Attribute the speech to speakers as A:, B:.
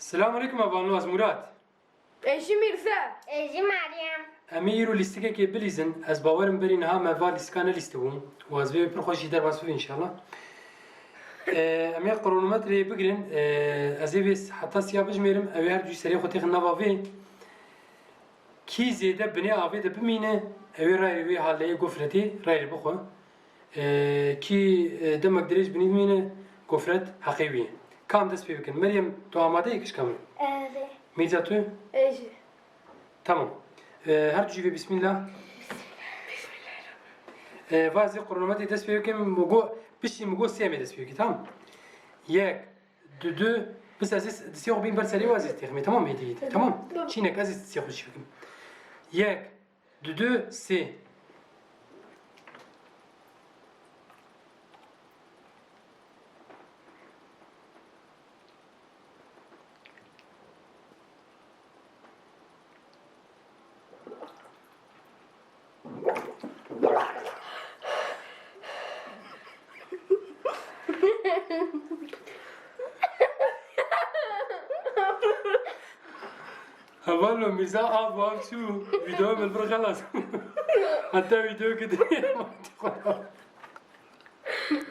A: Selamun Aleyküm Abanlaz Murat.
B: Eşi Mirza.
C: Eji Meryem.
A: Emir u listeke ke bilizin az bawarım berin ha meva liskane listebum و az bir proxoşi derbas inşallah. Emir kronometre bigrin az ev hatta siyah bejmerim ev her cü seri xotek navavi ki zede bini abi de bimine ev rayri halle gofreti rayri bxo ki demek derij bini mine gofret haqiqi. Kam dest bikin Meryem tu amade ikiş kamil.
C: Evet.
A: Mirza tu?
B: Eşi.
A: Tamam. Her cüve bismillah. Vazi kronometre dest bikin mugo bişi mugo siyame dest bikin tamam. Yek, düdü, biz aziz siyah bin berseri vazi tekme tamam mı hediye tamam. Çinek aziz siyah bir şey. Yek, düdü, si. والله ميزان أبغى شو فيديو من البرغلاس حتى فيديو كده